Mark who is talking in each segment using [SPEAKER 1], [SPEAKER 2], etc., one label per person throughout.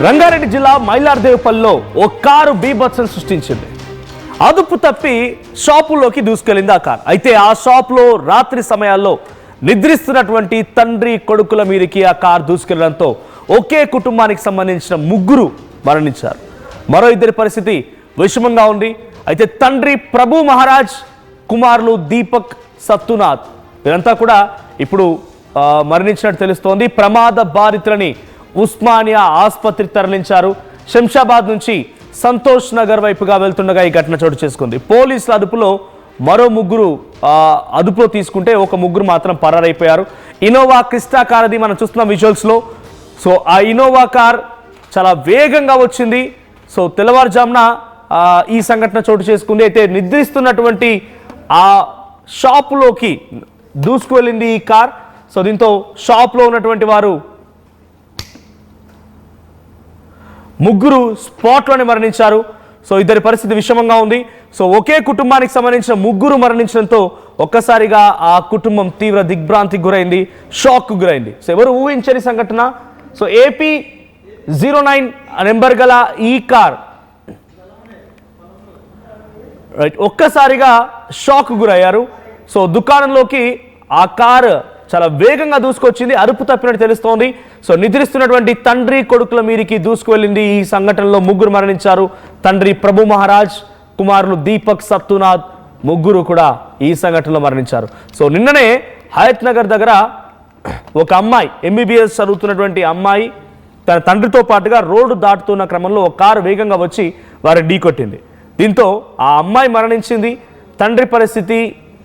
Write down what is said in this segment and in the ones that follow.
[SPEAKER 1] రంగారెడ్డి జిల్లా మైలార్దేవపల్లిలో ఓ కారు బీభత్సం సృష్టించింది. అదుపు తప్పి షాపులోకి దూసుకెళ్లింది ఆ కారు. అయితే ఆ షాపులో రాత్రి సమయాల్లో నిద్రిస్తున్నటువంటి తండ్రి కొడుకుల మీదకి ఆ కారు దూసుకెళ్లడంతో ఒకే కుటుంబానికి సంబంధించిన ముగ్గురు మరణించారు. మరో ఇద్దరి పరిస్థితి విషమంగా ఉంది. అయితే తండ్రి ప్రభు మహారాజ్, కుమారులు దీపక్, సత్తునాథ్ వీరంతా కూడా ఇప్పుడు మరణించినట్టు తెలుస్తోంది. ప్రమాద బాధితులని ఉస్మానియా ఆసుపత్రికి తరలించారు. శంషాబాద్ నుంచి సంతోష్ నగర్ వైపుగా వెళ్తుండగా ఈ ఘటన చోటు చేసుకుంది. పోలీసుల అదుపులో మరో ముగ్గురు అదుపులో తీసుకుంటే ఒక ముగ్గురు మాత్రం పరారైపోయారు. ఇన్నోవా క్రిస్టా కార్ అది మనం చూస్తున్నాం విజువల్స్లో. సో ఆ ఇన్నోవా కార్ చాలా వేగంగా వచ్చింది. సో తెల్లవారుజామున ఈ సంఘటన చోటు చేసుకుంది. అయితే నిద్రిస్తున్నటువంటి ఆ షాపులోకి దూసుకువెళ్ళింది ఈ కార్. సో దీంతో షాప్లో ఉన్నటువంటి వారు ముగ్గురు స్పాట్లోనే మరణించారు. సో ఇద్దరి పరిస్థితి విషమంగా ఉంది. సో ఒకే కుటుంబానికి సంబంధించిన ముగ్గురు మరణించడంతో ఒక్కసారిగా ఆ కుటుంబం తీవ్ర దిగ్భ్రాంతికి గురైంది, షాక్కు గురైంది. సో ఎవరు ఊహించని సంఘటన. సో AP 09 నెంబర్ గల ఈ కార్ రైట్ ఒక్కసారిగా షాక్ గురయ్యారు. సో దుకాణంలోకి ఆ కార్ చాలా వేగంగా దూసుకొచ్చింది. అరుపు తప్పినట్టు తెలుస్తోంది. సో నిద్రిస్తున్నటువంటి తండ్రి కొడుకుల మీదకి దూసుకువెళ్ళింది. ఈ సంఘటనలో ముగ్గురు మరణించారు. తండ్రి ప్రభు మహారాజ్, కుమారులు దీపక్, సత్తునాథ్ ముగ్గురు కూడా ఈ సంఘటనలో మరణించారు. సో నిన్ననే హయత్ నగర్ దగ్గర ఒక అమ్మాయి, MBBS చదువుతున్నటువంటి అమ్మాయి తన తండ్రితో పాటుగా రోడ్డు దాటుతున్న క్రమంలో ఒక కారు వేగంగా వచ్చి వారు ఢీకొట్టింది. దీంతో ఆ అమ్మాయి మరణించింది. తండ్రి పరిస్థితి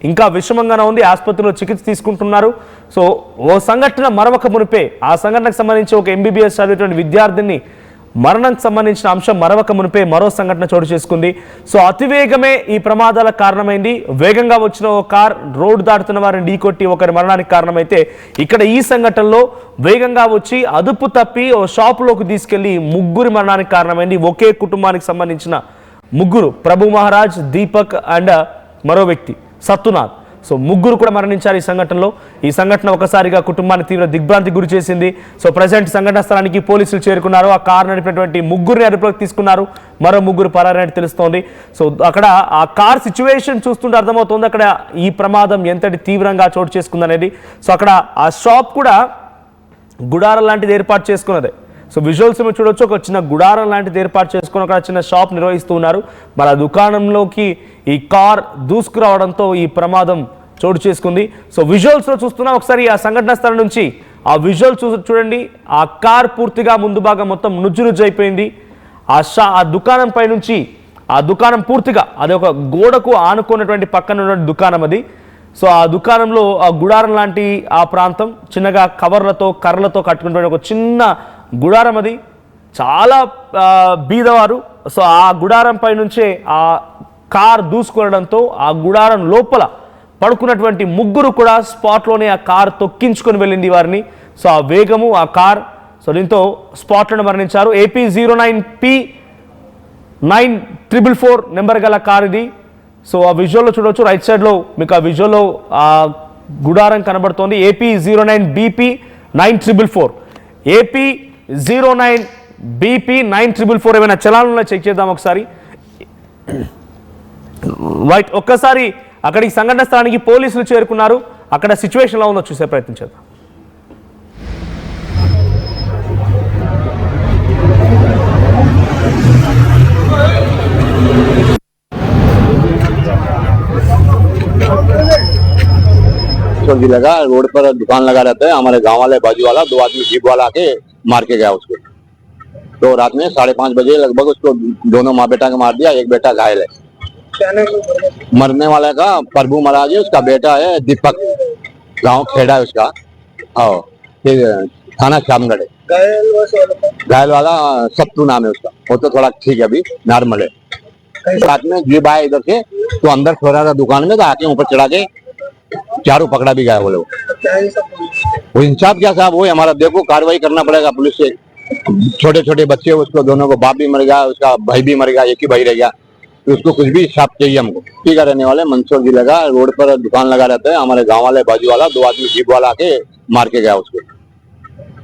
[SPEAKER 1] ఇంకా విషమంగానే ఉంది. ఆసుపత్రిలో చికిత్స తీసుకుంటున్నారు. సో ఓ సంఘటన మరొక మునిపే ఆ సంఘటనకు సంబంధించి ఒక MBBS చదివేటువంటి విద్యార్థిని మరణానికి సంబంధించిన అంశం మరొక మునిపే మరో సంఘటన చోటు చేసుకుంది. సో అతివేగమే ఈ ప్రమాదాలకు కారణమైంది. వేగంగా వచ్చిన ఓ కార్ రోడ్డు దాటుతున్న వారిని ఢీకొట్టి ఒకరి మరణానికి కారణమైతే ఇక్కడ ఈ సంఘటనలో వేగంగా వచ్చి అదుపు తప్పి ఓ షాపులోకి తీసుకెళ్లి ముగ్గురి మరణానికి కారణమైంది. ఒకే కుటుంబానికి సంబంధించిన ముగ్గురు, ప్రభు మహారాజ్, దీపక్ అండ్ మరో వ్యక్తి సత్తునాథ్. సో ముగ్గురు కూడా మరణించారు ఈ సంఘటనలో. ఈ సంఘటన ఒకసారిగా కుటుంబాన్ని తీవ్ర దిగ్భ్రాంతికి గురి చేసింది. సో ప్రజెంట్ సంఘటన స్థలానికి పోలీసులు చేరుకున్నారు. ఆ కారు నడిపినటువంటి ముగ్గురిని అదుపులోకి తీసుకున్నారు. మరో ముగ్గురు పరారైనట్టు తెలుస్తోంది. సో అక్కడ ఆ కార్ సిచ్యువేషన్ చూస్తుంటే అర్థమవుతుంది అక్కడ ఈ ప్రమాదం ఎంతటి తీవ్రంగా చోటు చేసుకుందనేది. సో అక్కడ ఆ షాప్ కూడా గుడారం లాంటిది ఏర్పాటు చేసుకున్నదే. సో విజువల్స్ మీరు చూడొచ్చు, ఒక చిన్న గుడారం లాంటిది ఏర్పాటు చేసుకుని ఒక చిన్న షాప్ నిర్వహిస్తూ ఉన్నారు. మరి ఆ దుకాణంలోకి ఈ కార్ దూసుకురావడంతో ఈ ప్రమాదం చోటు చేసుకుంది. సో విజువల్స్లో చూస్తున్నాం. ఒకసారి ఆ సంఘటన స్థలం నుంచి ఆ విజువల్ చూడండి. ఆ కార్ పూర్తిగా ముందు భాగం మొత్తం నుజ్జు అయిపోయింది. ఆ దుకాణం పై నుంచి ఆ దుకాణం పూర్తిగా అది ఒక గోడకు ఆనుకున్నటువంటి పక్కన ఉన్నటువంటి దుకాణం అది. సో ఆ దుకాణంలో ఆ గుడారం లాంటి ఆ ప్రాంతం చిన్నగా కవర్లతో కర్రలతో కట్టుకున్నటువంటి ఒక చిన్న గుడారం అది. చాలా బీదవారు. సో ఆ గుడారం పై నుంచే ఆ కార్ దూసుకొనడంతో ఆ గుడారం లోపల పడుకున్నటువంటి ముగ్గురు కూడా స్పాట్లోనే ఆ కార్ తొక్కించుకొని వెళ్ళింది వారిని. సో ఆ వేగము ఆ కార్, సో దీంతో స్పాట్లోనే మరణించారు. AP 09P 9444 నెంబర్ గల కార్ ఇది. సో ఆ విజువల్లో చూడవచ్చు, రైట్ సైడ్లో మీకు ఆ విజువల్లో ఆ గుడారం కనబడుతోంది. AP 09BP 9444 AP 09BP 9444 ఏమైనా చలానంలో చెక్ చేద్దాం ఒకసారి. రైట్ ఒక్కసారి అక్కడికి సంఘటన స్థలానికి పోలీసులు చేరుకున్నారు. అక్కడ సిచ్యువేషన్ ఎలా ఉందో చూసే ప్రయత్నం చేద్దాం.
[SPEAKER 2] लगा रोड पर दुकान लगा रहता है, हमारे गांव वाले बाजू वाला 2 आदमी जीप वाला आके मार के गया उसको। तो रात में 5:30 बजे लगभग उसको दोनों माँ बेटा के मार दिया। एक बेटा घायल है। मरने वाले का प्रभु महाराज है, उसका बेटा है दीपक, गांव खेड़ा है उसका। हाँ फिर थाना श्यामगढ़ है। घायल वाला सत्तू नाम है उसका। वो तो थोड़ा ठीक है, अभी नॉर्मल है। रात में जीप आया इधर से, तो अंदर सो रहा था दुकान में, तो आके ऊपर चढ़ा के चारों पकड़ा भी गया वो लोग। वो इंसाफ क्या साहब, वो हमारा देखो कार्रवाई करना पड़ेगा पुलिस से। छोटे छोटे बच्चे, उसको दोनों को बाप भी मर गया, उसका भाई भी मर गया, एक ही भाई रह गया। तो उसको कुछ भी इंसाफ चाहिए हमको। ठीक है, रहने वाले मंदसौर जिले का, रोड पर दुकान लगा रहता है, हमारे गांव वाले बाजू वाला 2 आदमी जीप वाला आके मार के गया उसको।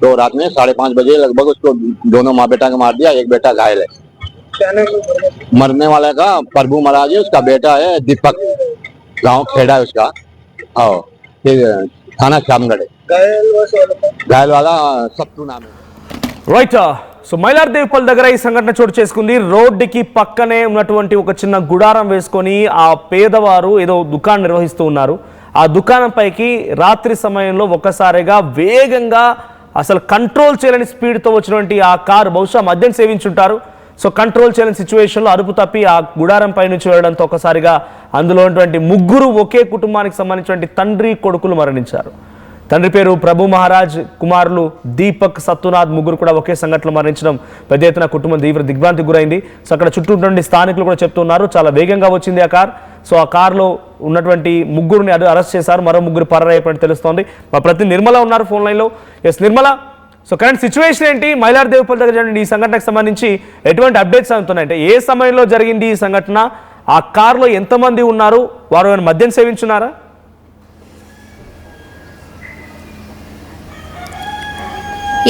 [SPEAKER 2] तो रात में 5:30 बजे लगभग उसको दोनों माँ बेटा को मार दिया, एक बेटा घायल है। मरने वाले का प्रभु महाराज है, उसका बेटा है दीपक, गांव खेड़ा है उसका। और फिर थाना श्यामगढ़ है। घायल वाला सत्तू नाम है।
[SPEAKER 1] రైట్. సో మైలార్దేవిపల్లి దగ్గర ఈ సంఘటన చోటు చేసుకుంది. రోడ్డుకి పక్కనే ఉన్నటువంటి ఒక చిన్న గుడారం వేసుకొని ఆ పేదవారు ఏదో దుకాణం నిర్వహిస్తూ ఉన్నారు. ఆ దుకాణం పైకి రాత్రి సమయంలో ఒక్కసారిగా వేగంగా అసలు కంట్రోల్ చేయలేని స్పీడ్తో వచ్చినటువంటి ఆ కారు, బహుశా మద్యం సేవించుంటారు. సో కంట్రోల్ చేయలేని సిచ్యువేషన్లో అదుపు తప్పి ఆ గుడారం పై నుంచి వెళ్ళడంతో ఒకసారిగా అందులో ఉన్నటువంటి ముగ్గురు ఒకే కుటుంబానికి సంబంధించినటువంటి తండ్రి కొడుకులు మరణించారు. తండ్రి పేరు ప్రభు మహారాజ్, కుమారులు దీపక్, సత్తునాథ్, ముగ్గురు కూడా ఒకే సంఘటనలో మరణించడం పెద్ద ఎత్తున కుటుంబం తీవ్ర దిగ్భ్రాంతికి గురైంది. సో అక్కడ చుట్టూ ఉన్నటువంటి స్థానికులు కూడా చెప్తున్నారు చాలా వేగంగా వచ్చింది ఆ కార్. సో ఆ కారులో ఉన్నటువంటి ముగ్గురిని అరెస్ట్ చేశారు, మరో ముగ్గురు పరారైపోయినట్టు తెలుస్తోంది. మా ప్రతి నిర్మల ఉన్నారు ఫోన్ లైన్లో. Yes Nirmala, so current situation ఏంటి? మైలార్దేవిపల్లి దగ్గర జరిగిన ఈ సంఘటనకు సంబంధించి ఎటువంటి అప్డేట్స్ అందుతున్నాయి? అంటే ఏ సమయంలో జరిగింది ఈ సంఘటన? ఆ కారులో ఎంతమంది ఉన్నారు? వారు ఏమైనా మద్యం సేవించున్నారా?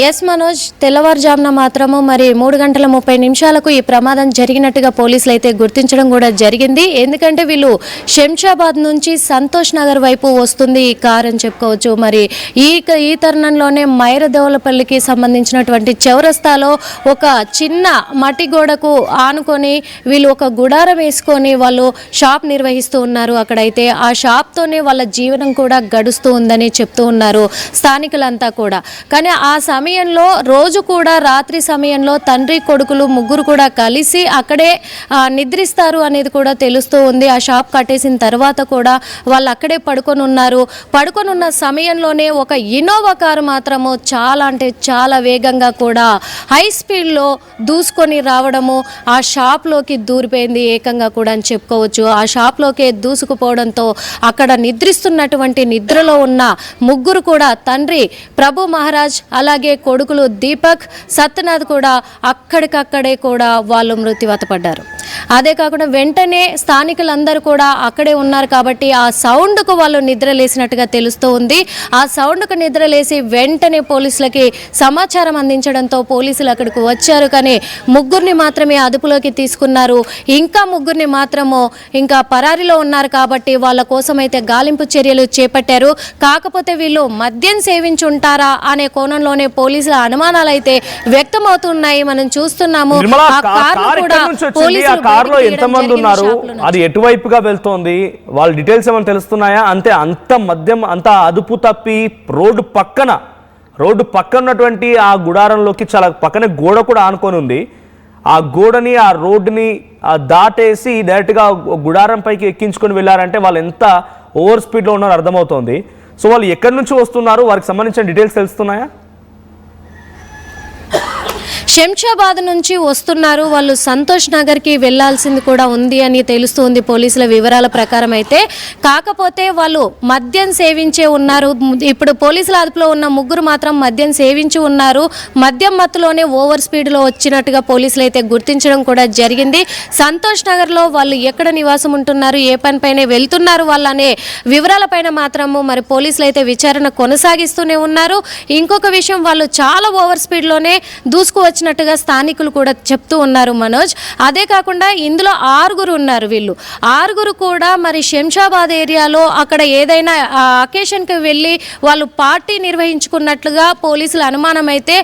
[SPEAKER 3] ఎస్ మనోజ్, తెల్లవారుజామున మాత్రము మరి 3:30 ఈ ప్రమాదం జరిగినట్టుగా పోలీసులు అయితే గుర్తించడం కూడా జరిగింది. ఎందుకంటే వీళ్ళు శంషాబాద్ నుంచి సంతోష్ నగర్ వైపు వస్తుంది ఈ కార్ అని చెప్పుకోవచ్చు. మరి ఈ తరుణంలోనే మైరదేవులపల్లికి సంబంధించినటువంటి చౌరస్తాలో ఒక చిన్న మట్టి గోడకు ఆనుకొని వీళ్ళు ఒక గుడారం వేసుకొని వాళ్ళు షాప్ నిర్వహిస్తూ ఉన్నారు. అక్కడైతే ఆ షాప్తోనే వాళ్ళ జీవనం కూడా గడుస్తూ ఉందని చెప్తూ ఉన్నారు స్థానికులంతా కూడా. కానీ ఆ సమయంలో రోజు కూడా రాత్రి సమయంలో తండ్రి కొడుకులు ముగ్గురు కూడా కలిసి అక్కడే నిద్రిస్తారు అనేది కూడా తెలుస్తూ ఉంది. ఆ షాప్ కట్టేసిన తర్వాత కూడా వాళ్ళు అక్కడే పడుకొని ఉన్నారు. పడుకొని ఉన్న సమయంలోనే ఒక ఇన్నోవా కారు మాత్రము చాలా అంటే చాలా వేగంగా కూడా హై స్పీడ్లో దూసుకొని రావడము ఆ షాప్లోకి దూరిపోయింది ఏకంగా కూడా అని చెప్పుకోవచ్చు. ఆ షాప్లోకి దూసుకుపోవడంతో అక్కడ నిద్రిస్తున్నటువంటి నిద్రలో ఉన్న ముగ్గురు కూడా తండ్రి ప్రభు మహారాజ్ అలాగే కొడుకులు దీపక్, సత్యనాథ్ కూడా అక్కడికక్కడే కూడా వాళ్ళు మృత్యువాత పడ్డారు. అదే కాకుండా వెంటనే స్థానికులందరూ కూడా అక్కడే ఉన్నారు కాబట్టి ఆ సౌండ్కు వాళ్ళు నిద్రలేసినట్టుగా తెలుస్తూ ఉంది. ఆ సౌండ్కు నిద్రలేసి వెంటనే పోలీసులకి సమాచారం అందించడంతో పోలీసులు అక్కడికి వచ్చారు. కానీ ముగ్గురిని మాత్రమే అదుపులోకి తీసుకున్నారు. ఇంకా ముగ్గురిని మాత్రము ఇంకా పరారీలో ఉన్నారు కాబట్టి వాళ్ళ కోసం అయితే గాలింపు చర్యలు చేపట్టారు. కాకపోతే వీళ్ళు మద్యం సేవించి ఉంటారా అనే కోణంలోనే పోలీసుల అనుమానాలు అయితే వ్యక్తమవుతున్నాయి. మనం చూస్తున్నాము ఆ కారును కూడా పోలీసులు
[SPEAKER 1] కార్లో ఎంతమంది ఉన్నారు, అది ఎటువైపుగా వెళ్తోంది, వాళ్ళ డీటెయిల్స్ ఏమైనా తెలుస్తున్నాయా? అంత మద్యం అంత అదుపు తప్పి రోడ్డు పక్కన ఉన్నటువంటి ఆ గుడారంలోకి చాలా పక్కనే గోడ కూడా ఆనుకొని ఉంది. ఆ గోడని ఆ రోడ్డుని దాటేసి డైరెక్ట్గా గుడారం పైకి ఎక్కించుకొని వెళ్ళారంటే వాళ్ళు ఎంత ఓవర్ స్పీడ్లో ఉన్నారో అర్థమవుతోంది. సో వాళ్ళు ఎక్కడి నుంచి వస్తున్నారు, వారికి సంబంధించిన డీటెయిల్స్ తెలుస్తున్నాయా?
[SPEAKER 3] శంషాబాద్ నుంచి వస్తున్నారు. వాళ్ళు సంతోష్ నగర్కి వెళ్లాల్సింది కూడా ఉంది అని తెలుస్తుంది పోలీసుల వివరాల ప్రకారం అయితే. కాకపోతే వాళ్ళు మద్యం సేవించే ఉన్నారు. ఇప్పుడు పోలీసుల అదుపులో ఉన్న ముగ్గురు మాత్రం మద్యం సేవించి ఉన్నారు. మద్యం మత్తులోనే ఓవర్ స్పీడ్లో వచ్చినట్టుగా పోలీసులు అయితే గుర్తించడం కూడా జరిగింది. సంతోష్ నగర్లో వాళ్ళు ఎక్కడ నివాసం ఉంటున్నారు, ఏ పనిపైనే వెళ్తున్నారు వాళ్ళనే వివరాలపైన మాత్రము మరి పోలీసులు అయితే విచారణ కొనసాగిస్తూనే ఉన్నారు. ఇంకొక విషయం, వాళ్ళు చాలా ఓవర్ స్పీడ్లోనే దూసుకు వచ్చినట్టుగా స్థానికులు కూడా చెప్తూ ఉన్నారు మనోజ్. అదే కాకుండా ఇందులో 6 ఉన్నారు. వీళ్ళు 6 కూడా మరి శంషాబాద్ ఏరియాలో అక్కడ ఏదైనా అకేషన్కి వెళ్ళి వాళ్ళు పార్టీ నిర్వహించుకున్నట్లుగా పోలీసుల అనుమానం అయితే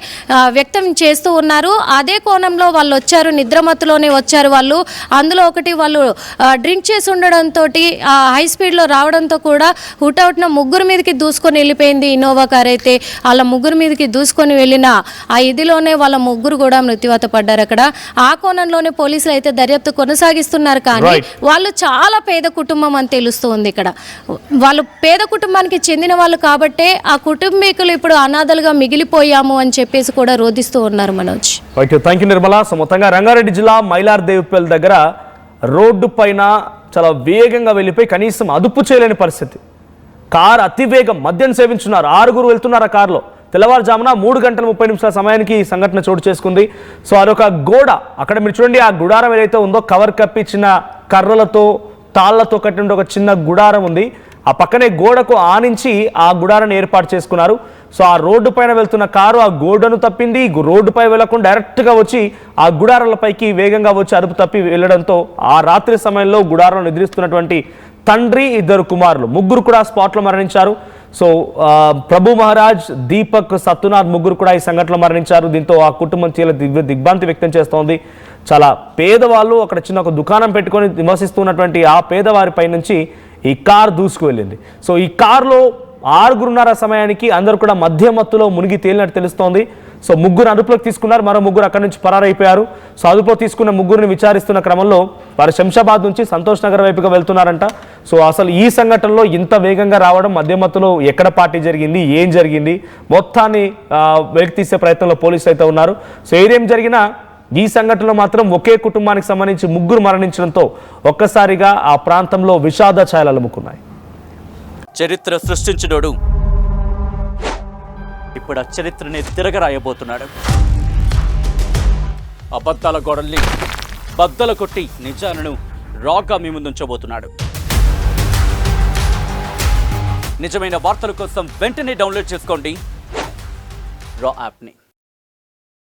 [SPEAKER 3] వ్యక్తం చేస్తూ ఉన్నారు. అదే కోణంలో వాళ్ళు వచ్చారు, నిద్రమత్తులోనే వచ్చారు వాళ్ళు. అందులో ఒకటి వాళ్ళు డ్రింక్ చేసి ఉండడంతో హై స్పీడ్లో రావడంతో కూడా హుటౌట్న ముగ్గురు మీదకి దూసుకొని వెళ్ళిపోయింది ఇన్నోవా కార్ అయితే. వాళ్ళ ముగ్గురు మీదకి దూసుకొని వెళ్ళిన ఆ ఇదిలోనే వాళ్ళ ముగ్గురు కూడా మృత్యువాత పడ్డారు అక్కడ. ఆ కోణంలోనే పోలీసులు అయితే దర్యాప్తు కొనసాగిస్తున్నారు. కానీ వాళ్ళు చాలా పేద కుటుంబం అని తెలుస్తుంది. ఇక్కడ వాళ్ళు పేద కుటుంబానికి చెందిన వాళ్ళు కాబట్టే ఆ కుటుంబీకులు ఇప్పుడు అనాథలుగా మిగిలిపోయాము అని చెప్పేసి కూడా రోధిస్తూ ఉన్నారు Manoj.
[SPEAKER 1] Thank you Nirmala. So మొత్తంగా రంగారెడ్డి జిల్లా మైలార్దేవిపల్లి దగ్గర రోడ్డు పైన చాలా వేగంగా వెళ్ళిపోయి కనీసం అదుపు చేయలేని పరిస్థితి. కార్ అతివేగం, మద్యం సేవించున్నారు, 6 వెళ్తున్నారు ఆ కారులో. తెల్లవారుజామున 3:30 సమయానికి ఈ సంఘటన చోటు చేసుకుంది. సో అదొక గోడ, అక్కడ మీరు చూడండి ఆ గుడారం ఏదైతే ఉందో కవర్ కప్పి చిన్న కర్రలతో తాళ్లతో కట్టిన ఒక చిన్న గుడారం ఉంది. ఆ పక్కనే గోడకు ఆనించి ఆ గుడారాన్ని ఏర్పాటు చేసుకున్నారు. సో ఆ రోడ్డు పైన వెళ్తున్న కారు ఆ గోడను తప్పింది, రోడ్డుపై వెళ్లకుండా డైరెక్ట్గా వచ్చి ఆ గుడారాలపైకి వేగంగా వచ్చి అదుపు తప్పి వెళ్ళడంతో ఆ రాత్రి సమయంలో గుడారంలో నిద్రిస్తున్నటువంటి తండ్రి, 2 కుమారులు, ముగ్గురు కూడా స్పాట్లో మరణించారు. సో ప్రభు మహారాజ్, దీపక్, సత్తునాథ్ ముగ్గురు కూడా ఈ సంఘటనలో మరణించారు. దీంతో ఆ కుటుంబం చాలా దిగ్భ్రాంతి వ్యక్తం చేస్తోంది. చాలా పేదవాళ్ళు అక్కడ చిన్న ఒక దుకాణం పెట్టుకొని నివసిస్తున్నటువంటి ఆ పేదవారిపై నుంచి ఈ కార్ దూసుకు వెళ్ళింది. సో ఈ కారులో 6:30 సమయానికి అందరూ కూడా మధ్య మత్తులో మునిగి తేలినట్టు తెలుస్తోంది. సో ముగ్గురు అదుపులోకి తీసుకున్నారు, మరో ముగ్గురు అక్కడి నుంచి పరారైపోయారు. సో అదుపులో తీసుకున్న ముగ్గురిని విచారిస్తున్న క్రమంలో వారు శంషాబాద్ నుంచి సంతోష్ నగర్ వైపుగా వెళ్తున్నారంట. సో అసలు ఈ సంఘటనలో ఇంత వేగంగా రావడం, మధ్య మత్తులో ఎక్కడ పార్టీ జరిగింది, ఏం జరిగింది, మొత్తాన్ని వెలికి తీసే ప్రయత్నంలో పోలీసులు అయితే ఉన్నారు. సో ఏదేం జరిగినా ఈ సంఘటనలో మాత్రం ఒకే కుటుంబానికి సంబంధించి ముగ్గురు మరణించడంతో ఒక్కసారిగా ఆ ప్రాంతంలో విషాద ఛాయలు అలుముకున్నాయి.
[SPEAKER 4] చరిత్ర సృష్టించినోడు ఇప్పుడు ఆ చరిత్రని తిరగరాయబోతున్నాడు. అబద్ధాల గోడల్ని బద్దలు కొట్టి నిజాలను రాగా మీ ముందుంచబోతున్నాడు. నిజమైన వార్తల కోసం వెంటనే డౌన్లోడ్ చేసుకోండి రా యాప్ని.